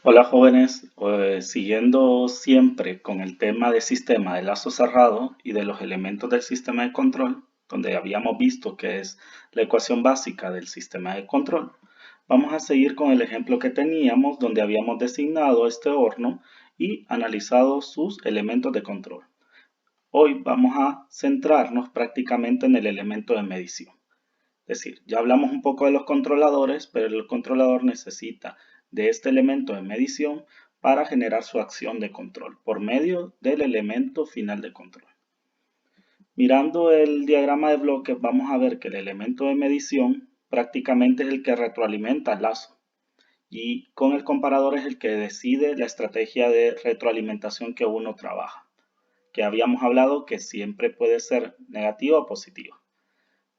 Hola jóvenes, siguiendo siempre con el tema del sistema de lazo cerrado y de los elementos del sistema de control, donde habíamos visto que es la ecuación básica del sistema de control, vamos a seguir con el ejemplo que teníamos donde habíamos designado este horno y analizado sus elementos de control. Hoy vamos a centrarnos prácticamente en el elemento de medición. Es decir, ya hablamos un poco de los controladores, pero el controlador necesita de este elemento de medición para generar su acción de control por medio del elemento final de control. Mirando el diagrama de bloques, vamos a ver que el elemento de medición prácticamente es el que retroalimenta el lazo y con el comparador es el que decide la estrategia de retroalimentación que uno trabaja, que habíamos hablado que siempre puede ser negativa o positiva.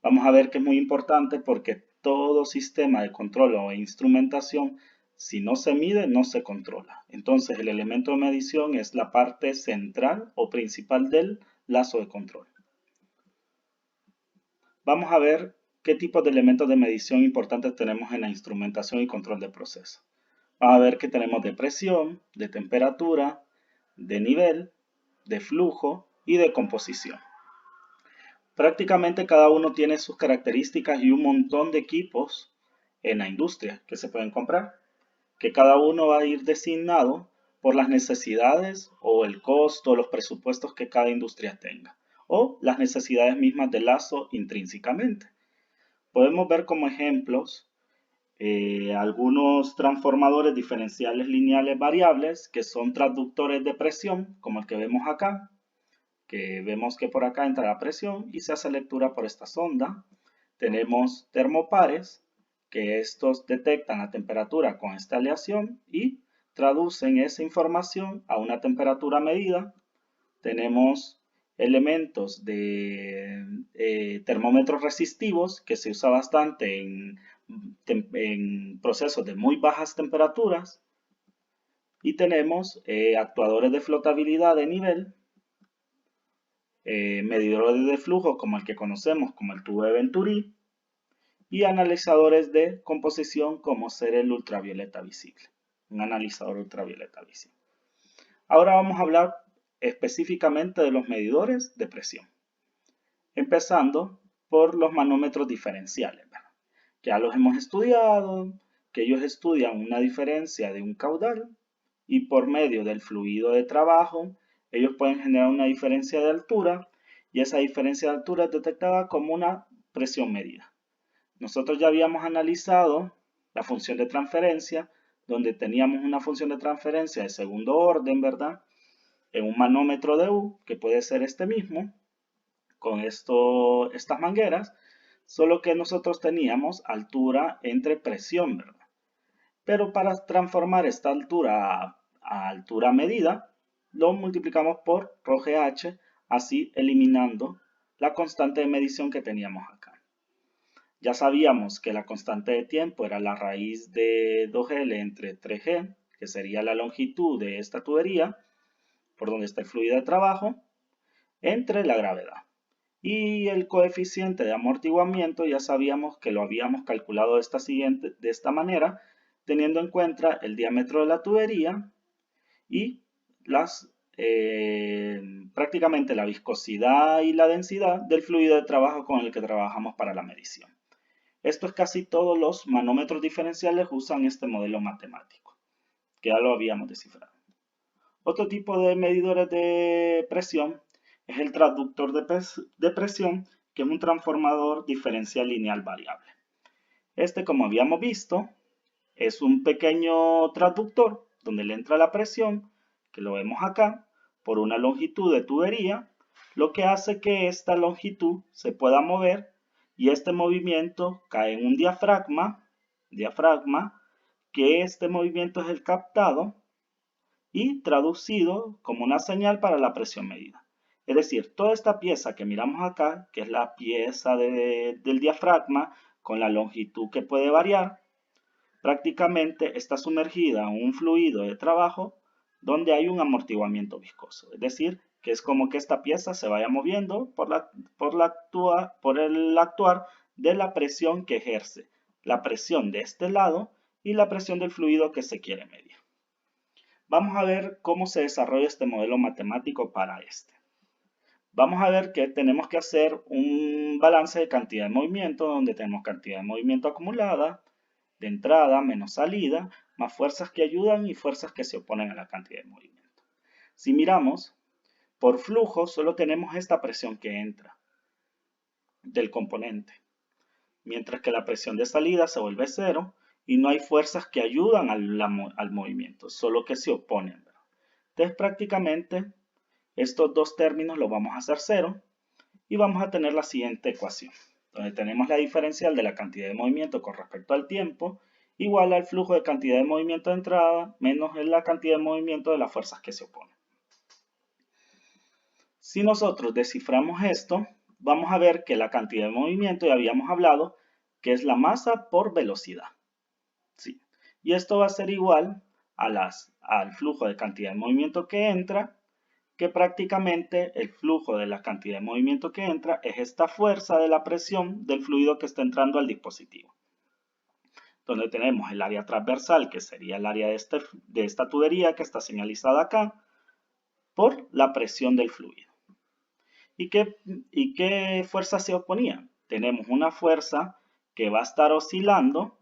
Vamos a ver que es muy importante porque todo sistema de control o instrumentación, si no se mide, no se controla. Entonces, el elemento de medición es la parte central o principal del lazo de control. Vamos a ver qué tipos de elementos de medición importantes tenemos en la instrumentación y control de proceso. Vamos a ver que tenemos de presión, de temperatura, de nivel, de flujo y de composición. Prácticamente cada uno tiene sus características y un montón de equipos en la industria que se pueden comprar, que cada uno va a ir designado por las necesidades o el costo, los presupuestos que cada industria tenga, o las necesidades mismas del lazo intrínsecamente. Podemos ver como ejemplos algunos transformadores diferenciales lineales variables que son transductores de presión, como el que vemos acá, que vemos que por acá entra la presión y se hace lectura por esta sonda. Tenemos termopares, que estos detectan la temperatura con esta aleación y traducen esa información a una temperatura medida. Tenemos elementos de termómetros resistivos, que se usa bastante en procesos de muy bajas temperaturas. Y tenemos actuadores de flotabilidad de nivel, medidores de flujo como el que conocemos como el tubo de Venturi y analizadores de composición como ser el ultravioleta visible, un analizador ultravioleta visible. Ahora vamos a hablar específicamente de los medidores de presión, empezando por los manómetros diferenciales, ¿verdad? Ya los hemos estudiado, que ellos estudian una diferencia de un caudal y por medio del fluido de trabajo ellos pueden generar una diferencia de altura y esa diferencia de altura es detectada como una presión medida. Nosotros ya habíamos analizado la función de transferencia, donde teníamos una función de transferencia de segundo orden, ¿verdad? En un manómetro de U, que puede ser este mismo, con estas mangueras, solo que nosotros teníamos altura entre presión, ¿verdad? Pero para transformar esta altura a altura medida, lo multiplicamos por ρgh, así eliminando la constante de medición que teníamos acá. Ya sabíamos que la constante de tiempo era la raíz de 2L entre 3G, que sería la longitud de esta tubería, por donde está el fluido de trabajo, entre la gravedad. Y el coeficiente de amortiguamiento ya sabíamos que lo habíamos calculado de esta manera, teniendo en cuenta el diámetro de la tubería y prácticamente la viscosidad y la densidad del fluido de trabajo con el que trabajamos para la medición. Esto es casi todos los manómetros diferenciales usan este modelo matemático, que ya lo habíamos descifrado. Otro tipo de medidores de presión es el transductor de presión, que es un transformador diferencial lineal variable. Este, como habíamos visto, es un pequeño transductor donde le entra la presión, que lo vemos acá, por una longitud de tubería, lo que hace que esta longitud se pueda mover y este movimiento cae en un diafragma, que este movimiento es el captado y traducido como una señal para la presión medida. Es decir, toda esta pieza que miramos acá, que es la pieza del diafragma con la longitud que puede variar, prácticamente está sumergida en un fluido de trabajo donde hay un amortiguamiento viscoso. Es decir, que es como que esta pieza se vaya moviendo por el actuar de la presión que ejerce, la presión de este lado y la presión del fluido que se quiere medir. Vamos a ver cómo se desarrolla este modelo matemático para este. Vamos a ver que tenemos que hacer un balance de cantidad de movimiento, donde tenemos cantidad de movimiento acumulada, de entrada menos salida, más fuerzas que ayudan y fuerzas que se oponen a la cantidad de movimiento. Si miramos, por flujo solo tenemos esta presión que entra del componente, mientras que la presión de salida se vuelve cero y no hay fuerzas que ayudan al movimiento, solo que se oponen. Entonces prácticamente estos dos términos los vamos a hacer cero y vamos a tener la siguiente ecuación, donde tenemos la diferencial de la cantidad de movimiento con respecto al tiempo igual al flujo de cantidad de movimiento de entrada menos la cantidad de movimiento de las fuerzas que se oponen. Si nosotros desciframos esto, vamos a ver que la cantidad de movimiento, ya habíamos hablado, que es la masa por velocidad. Sí. Y esto va a ser igual al flujo de cantidad de movimiento que entra, que prácticamente el flujo de la cantidad de movimiento que entra es esta fuerza de la presión del fluido que está entrando al dispositivo. Donde tenemos el área transversal, que sería el área de esta tubería que está señalizada acá, por la presión del fluido. ¿Y qué fuerza se oponía? Tenemos una fuerza que va a estar oscilando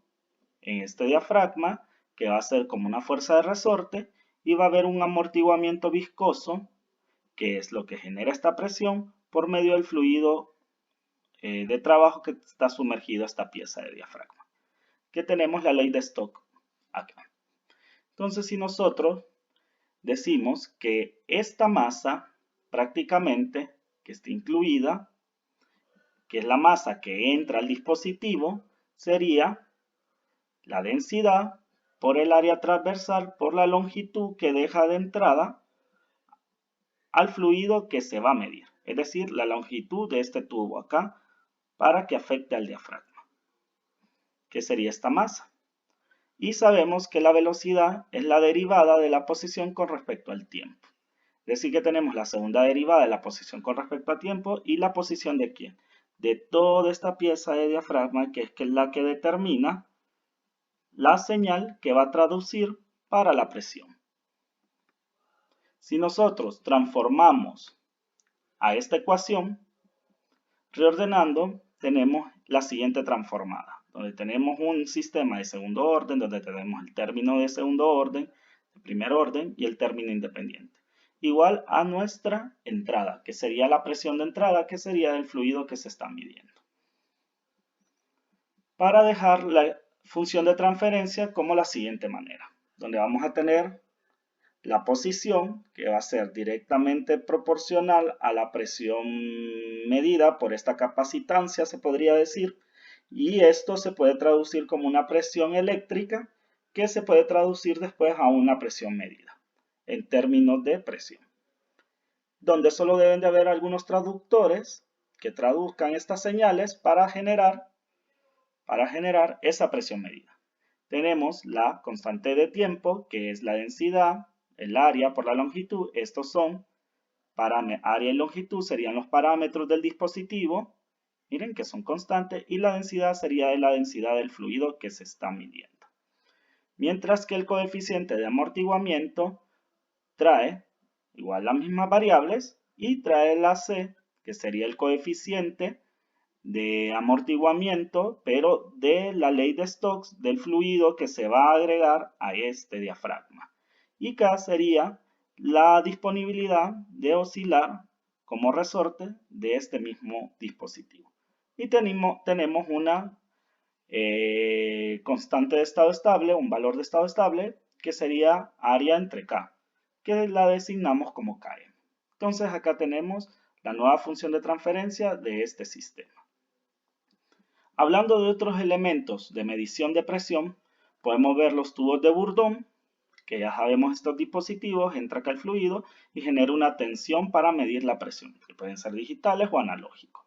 en este diafragma, que va a ser como una fuerza de resorte, y va a haber un amortiguamiento viscoso, que es lo que genera esta presión, por medio del fluido de trabajo que está sumergido a esta pieza de diafragma. Que tenemos la ley de Stokes acá. Entonces, si nosotros decimos que esta masa prácticamente que está incluida, que es la masa que entra al dispositivo, sería la densidad por el área transversal por la longitud que deja de entrada al fluido que se va a medir, es decir, la longitud de este tubo acá para que afecte al diafragma, que sería esta masa. Y sabemos que la velocidad es la derivada de la posición con respecto al tiempo. Es decir, que tenemos la segunda derivada de la posición con respecto al tiempo y la posición de ¿quién? De toda esta pieza de diafragma, que es la que determina la señal que va a traducir para la presión. Si nosotros transformamos a esta ecuación, reordenando, tenemos la siguiente transformada, donde tenemos un sistema de segundo orden, donde tenemos el término de segundo orden, de primer orden y el término independiente, igual a nuestra entrada, que sería la presión de entrada, que sería el fluido que se está midiendo. Para dejar la función de transferencia como la siguiente manera, donde vamos a tener la posición, que va a ser directamente proporcional a la presión medida por esta capacitancia, se podría decir, y esto se puede traducir como una presión eléctrica, que se puede traducir después a una presión medida, en términos de presión, donde solo deben de haber algunos traductores que traduzcan estas señales para generar esa presión medida. Tenemos la constante de tiempo, que es la densidad, el área por la longitud. Estos son área y longitud, serían los parámetros del dispositivo. Miren que son constantes. Y la densidad sería la densidad del fluido que se está midiendo. Mientras que el coeficiente de amortiguamiento trae igual las mismas variables y trae la C, que sería el coeficiente de amortiguamiento, pero de la ley de Stokes del fluido que se va a agregar a este diafragma. Y K sería la disponibilidad de oscilar como resorte de este mismo dispositivo. Y tenemos una constante de estado estable, un valor de estado estable, que sería área entre K, que la designamos como Km. Entonces acá tenemos la nueva función de transferencia de este sistema. Hablando de otros elementos de medición de presión, podemos ver los tubos de Bourdon, que ya sabemos estos dispositivos, entra acá el fluido y genera una tensión para medir la presión, que pueden ser digitales o analógicos.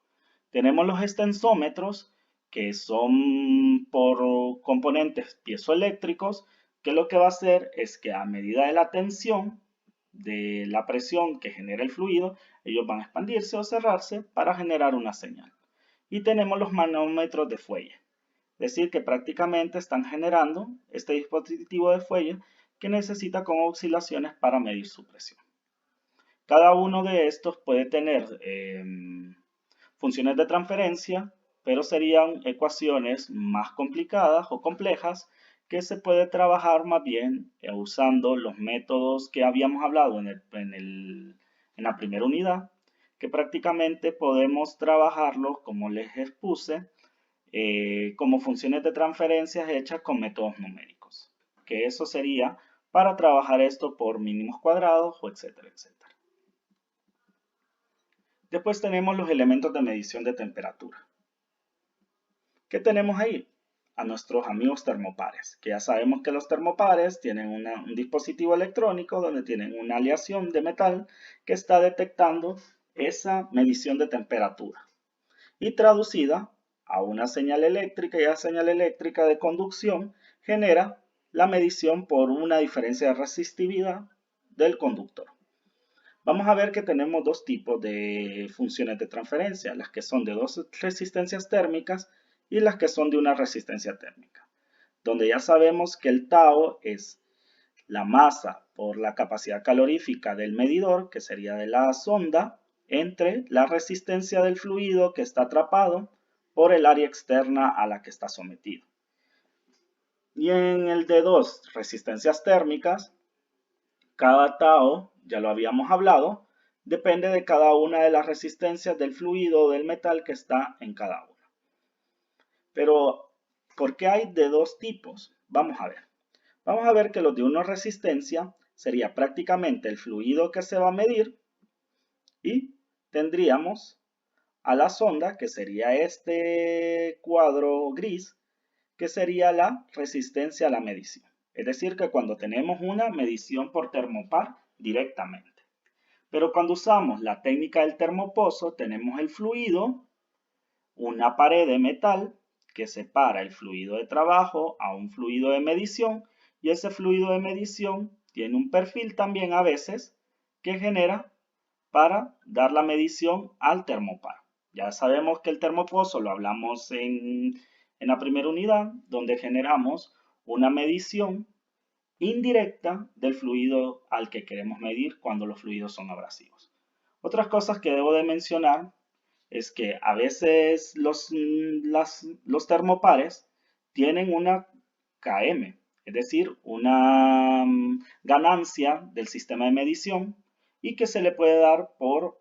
Tenemos los extensómetros, que son por componentes piezoeléctricos, que lo que va a hacer es que a medida de la tensión, de la presión que genera el fluido, ellos van a expandirse o cerrarse para generar una señal. Y tenemos los manómetros de fuelle, es decir, que prácticamente están generando este dispositivo de fuelle que necesita con oscilaciones para medir su presión. Cada uno de estos puede tener funciones de transferencia, pero serían ecuaciones más complicadas o complejas que se puede trabajar más bien usando los métodos que habíamos hablado en la primera unidad, que prácticamente podemos trabajarlos, como les expuse, como funciones de transferencias hechas con métodos numéricos, que eso sería para trabajar esto por mínimos cuadrados o etcétera, etcétera. Después tenemos los elementos de medición de temperatura. ¿Qué tenemos ahí? A nuestros amigos termopares, que ya sabemos que los termopares tienen un dispositivo electrónico donde tienen una aleación de metal que está detectando esa medición de temperatura y traducida a una señal eléctrica, y la señal eléctrica de conducción genera la medición por una diferencia de resistividad del conductor. Vamos a ver que tenemos dos tipos de funciones de transferencia, las que son de dos resistencias térmicas y las que son de una resistencia térmica, donde ya sabemos que el tau es la masa por la capacidad calorífica del medidor, que sería de la sonda, entre la resistencia del fluido que está atrapado por el área externa a la que está sometido. Y en el de dos resistencias térmicas, cada tau, ya lo habíamos hablado, depende de cada una de las resistencias del fluido o del metal que está en cada una. Pero, ¿por qué hay de dos tipos? Vamos a ver. Vamos a ver que los de una resistencia sería prácticamente el fluido que se va a medir y tendríamos a la sonda, que sería este cuadro gris, que sería la resistencia a la medición. Es decir, que cuando tenemos una medición por termopar directamente. Pero cuando usamos la técnica del termopozo, tenemos el fluido, una pared de metal que separa el fluido de trabajo a un fluido de medición, y ese fluido de medición tiene un perfil también a veces que genera para dar la medición al termopar. Ya sabemos que el termopozo lo hablamos en la primera unidad, donde generamos una medición indirecta del fluido al que queremos medir cuando los fluidos son abrasivos. Otras cosas que debo de mencionar es que a veces los termopares tienen una KM, es decir, una ganancia del sistema de medición, y que se le puede dar por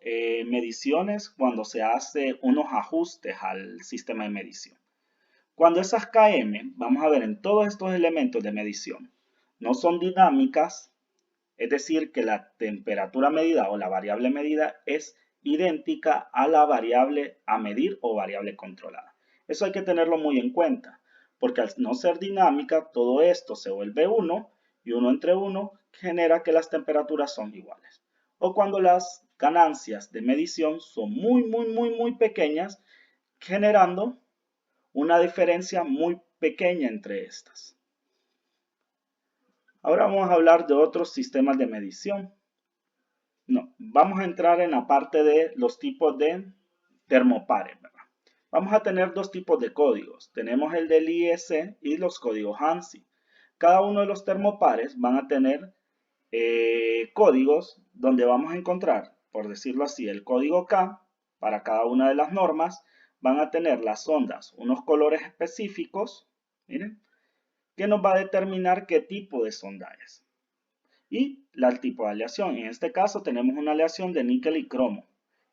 mediciones cuando se hace unos ajustes al sistema de medición. Cuando esas KM, vamos a ver en todos estos elementos de medición, no son dinámicas, es decir, que la temperatura medida o la variable medida es idéntica a la variable a medir o variable controlada. Eso hay que tenerlo muy en cuenta, porque al no ser dinámica, todo esto se vuelve 1 y 1 entre 1 genera que las temperaturas son iguales. O cuando las ganancias de medición son muy pequeñas, generando una diferencia muy pequeña entre estas. Ahora vamos a hablar de otros sistemas de medición. No, vamos a entrar en la parte de los tipos de termopares, ¿verdad? Vamos a tener dos tipos de códigos. Tenemos el del IEC y los códigos ANSI. Cada uno de los termopares van a tener códigos donde vamos a encontrar, por decirlo así, el código K para cada una de las normas. Van a tener las ondas unos colores específicos, miren, que nos va a determinar qué tipo de sonda es. Y el tipo de aleación. En este caso tenemos una aleación de níquel y cromo.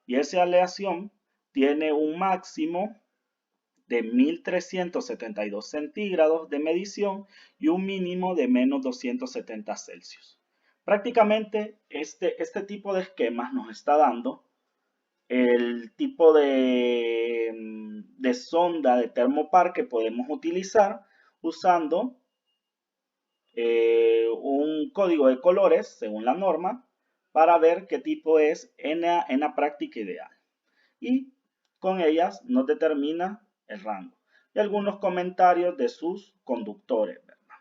Y esa aleación tiene un máximo de 1372 centígrados de medición y un mínimo de menos 270 Celsius. Prácticamente este tipo de esquemas nos está dando el tipo de sonda de termopar que podemos utilizar usando un código de colores según la norma para ver qué tipo es en la práctica ideal, y con ellas nos determina el rango y algunos comentarios de sus conductores, ¿verdad?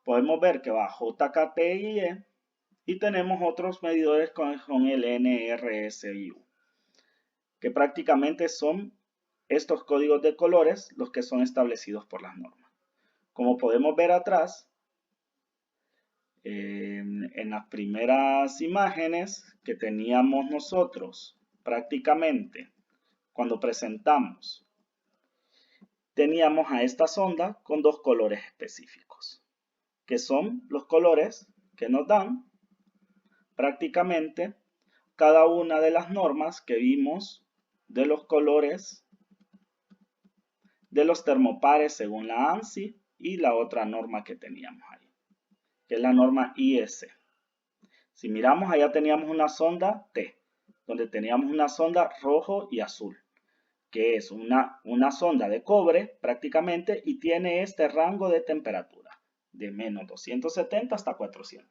Podemos ver que va JKTIE y tenemos otros medidores con el NRSIU, que prácticamente son estos códigos de colores los que son establecidos por las normas. Como podemos ver atrás, en las primeras imágenes que teníamos nosotros prácticamente cuando presentamos, teníamos a esta sonda con dos colores específicos, que son los colores que nos dan prácticamente cada una de las normas que vimos de los colores de los termopares según la ANSI y la otra norma que teníamos ahí, que es la norma IEC. Si miramos, allá teníamos una sonda T, donde teníamos una sonda rojo y azul, que es una sonda de cobre prácticamente y tiene este rango de temperatura, de menos 270 hasta 400.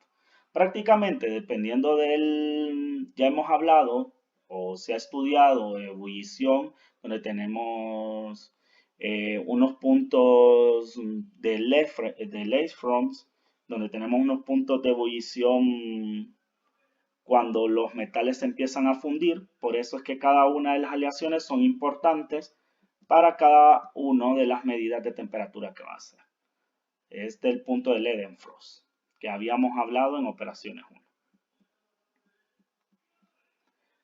Prácticamente, dependiendo del, ya hemos hablado o se ha estudiado ebullición, donde tenemos unos puntos de Leyfront, donde tenemos unos puntos de ebullición cuando los metales se empiezan a fundir. Por eso es que cada una de las aleaciones son importantes para cada una de las medidas de temperatura que va a hacer. Este es el punto de Leidenfrost, que habíamos hablado en operaciones 1.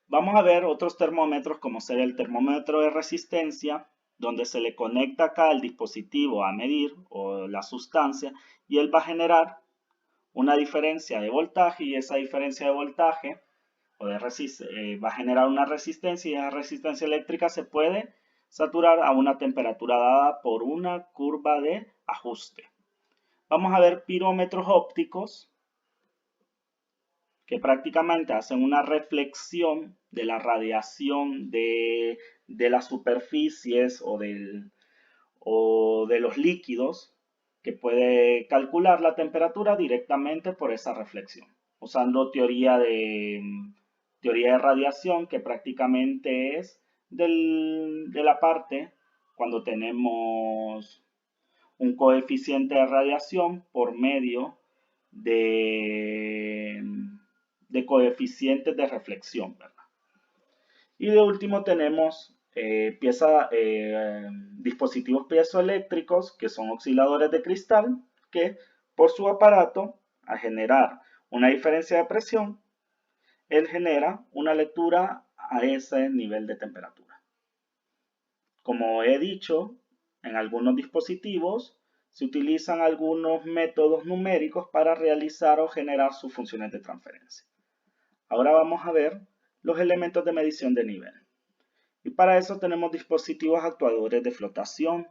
Vamos a ver otros termómetros, como ser el termómetro de resistencia, donde se le conecta acá el dispositivo a medir o la sustancia y él va a generar una diferencia de voltaje, y esa diferencia de voltaje va a generar una resistencia, y esa resistencia eléctrica se puede saturar a una temperatura dada por una curva de ajuste. Vamos a ver pirómetros ópticos que prácticamente hacen una reflexión de la radiación de las superficies o de los líquidos, que puede calcular la temperatura directamente por esa reflexión, usando teoría de radiación, que prácticamente es de la parte cuando tenemos un coeficiente de radiación por medio de coeficientes de reflexión, ¿verdad? Y de último tenemos dispositivos piezoeléctricos, que son osciladores de cristal, que por su aparato, al generar una diferencia de presión, él genera una lectura a ese nivel de temperatura. Como he dicho, en algunos dispositivos se utilizan algunos métodos numéricos para realizar o generar sus funciones de transferencia. Ahora vamos a ver los elementos de medición de nivel. Y para eso tenemos dispositivos actuadores de flotación.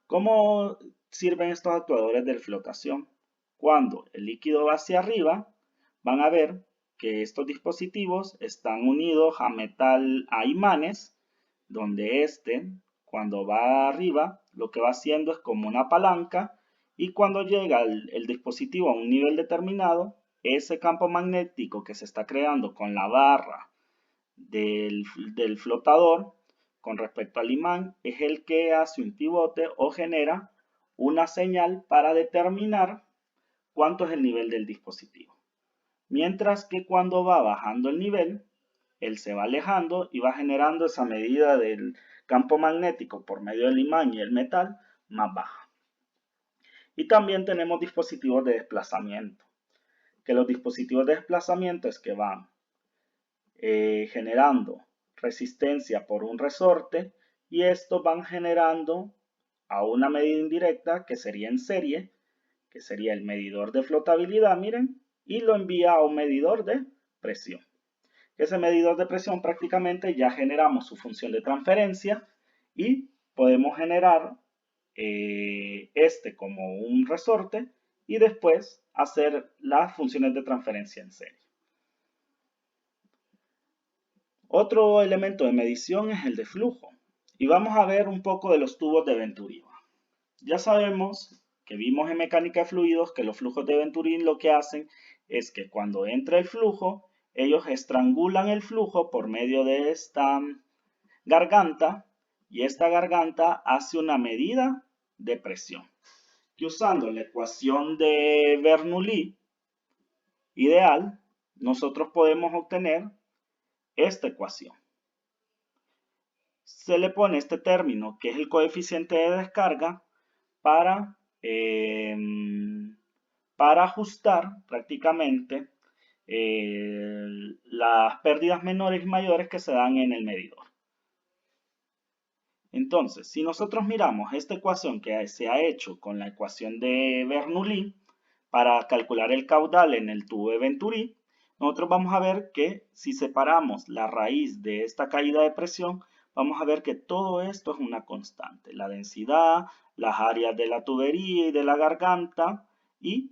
¿Cómo sirven estos actuadores de flotación? Cuando el líquido va hacia arriba, van a ver que estos dispositivos están unidos a imanes, donde cuando va arriba, lo que va haciendo es como una palanca, y cuando llega el dispositivo a un nivel determinado, ese campo magnético que se está creando con la barra del flotador con respecto al imán es el que hace un pivote o genera una señal para determinar cuánto es el nivel del dispositivo. Mientras que cuando va bajando el nivel, él se va alejando y va generando esa medida del campo magnético por medio del imán y el metal más baja. Y también tenemos dispositivos de desplazamiento, que los dispositivos de desplazamiento es que van generando resistencia por un resorte, y estos van generando a una medida indirecta que sería en serie, que sería el medidor de flotabilidad, miren, y lo envía a un medidor de presión. Ese medidor de presión prácticamente ya generamos su función de transferencia y podemos generar como un resorte y después hacer las funciones de transferencia en serie. Otro elemento de medición es el de flujo. Y vamos a ver un poco de los tubos de Venturi. Ya sabemos que vimos en mecánica de fluidos que los flujos de Venturi lo que hacen es que cuando entra el flujo, ellos estrangulan el flujo por medio de esta garganta, y esta garganta hace una medida de presión, que usando la ecuación de Bernoulli ideal, nosotros podemos obtener esta ecuación. Se le pone este término, que es el coeficiente de descarga, para para ajustar prácticamente las pérdidas menores y mayores que se dan en el medidor. Entonces, si nosotros miramos esta ecuación que se ha hecho con la ecuación de Bernoulli para calcular el caudal en el tubo de Venturi, nosotros vamos a ver que si separamos la raíz de esta caída de presión, vamos a ver que todo esto es una constante. La densidad, las áreas de la tubería y de la garganta y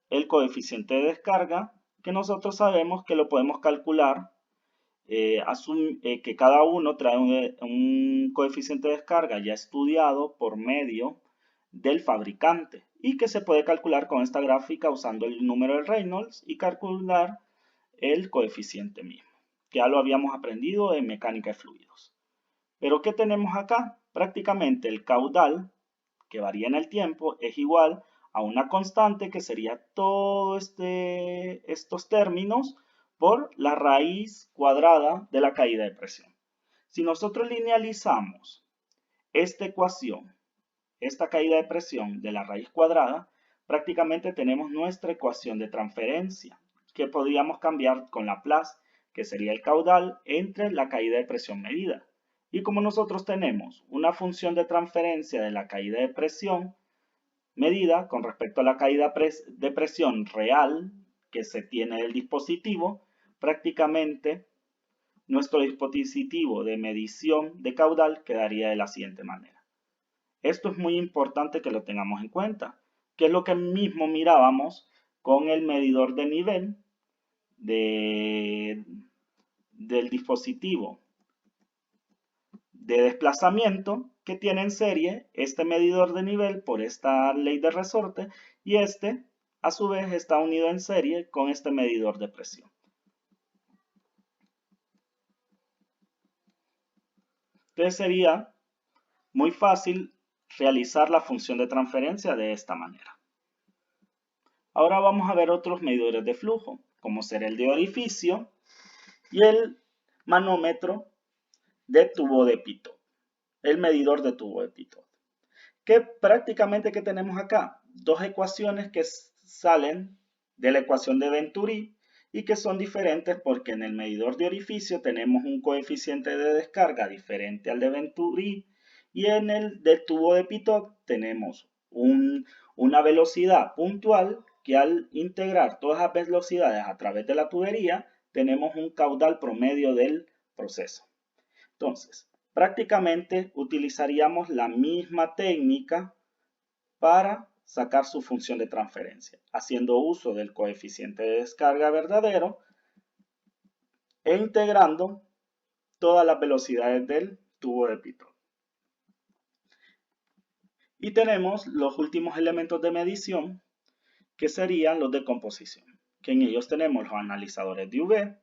el coeficiente de descarga, que nosotros sabemos que lo podemos calcular, que cada uno trae un coeficiente de descarga ya estudiado por medio del fabricante y que se puede calcular con esta gráfica usando el número de Reynolds y calcular el coeficiente mismo, que ya lo habíamos aprendido en mecánica de fluidos. Pero ¿qué tenemos acá? Prácticamente el caudal, que varía en el tiempo, es igual a una constante que sería todos estos términos por la raíz cuadrada de la caída de presión. Si nosotros linealizamos esta ecuación, esta caída de presión de la raíz cuadrada, prácticamente tenemos nuestra ecuación de transferencia, que podríamos cambiar con Laplace, que sería el caudal entre la caída de presión medida. Y como nosotros tenemos una función de transferencia de la caída de presión medida con respecto a la caída de presión real que se tiene del dispositivo, prácticamente nuestro dispositivo de medición de caudal quedaría de la siguiente manera. Esto es muy importante que lo tengamos en cuenta, que es lo que mismo mirábamos con el medidor de nivel del dispositivo de desplazamiento que tiene en serie este medidor de nivel por esta ley de resorte y este a su vez está unido en serie con este medidor de presión. Entonces sería muy fácil realizar la función de transferencia de esta manera. Ahora vamos a ver otros medidores de flujo, como será el de orificio y el manómetro de tubo de Pitot, el medidor de tubo de Pitot. Que prácticamente que tenemos acá dos ecuaciones que salen de la ecuación de Venturi y que son diferentes porque en el medidor de orificio tenemos un coeficiente de descarga diferente al de Venturi y en el de tubo de Pitot tenemos una velocidad puntual que al integrar todas las velocidades a través de la tubería tenemos un caudal promedio del proceso. Entonces, prácticamente utilizaríamos la misma técnica para sacar su función de transferencia, haciendo uso del coeficiente de descarga verdadero e integrando todas las velocidades del tubo de Pitot. Y tenemos los últimos elementos de medición, que serían los de composición, que en ellos tenemos los analizadores de UV,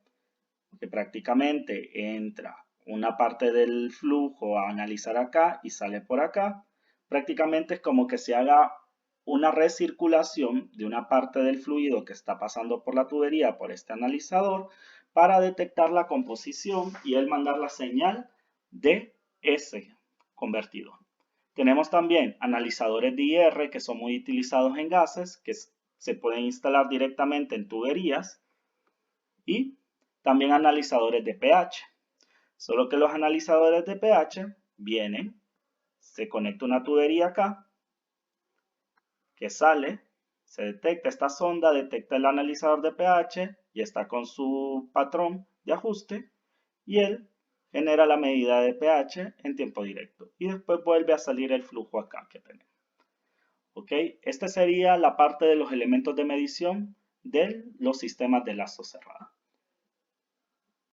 que prácticamente entra una parte del flujo a analizar acá y sale por acá. Prácticamente es como que se haga una recirculación de una parte del fluido que está pasando por la tubería por este analizador para detectar la composición y él mandar la señal de ese convertidor. Tenemos también analizadores de IR que son muy utilizados en gases, que se pueden instalar directamente en tuberías, y también analizadores de pH. Solo que los analizadores de pH vienen, se conecta una tubería acá, que sale, se detecta esta sonda, detecta el analizador de pH y está con su patrón de ajuste y él genera la medida de pH en tiempo directo y después vuelve a salir el flujo acá que tenemos. ¿Ok? Esta sería la parte de los elementos de medición de los sistemas de lazo cerrado.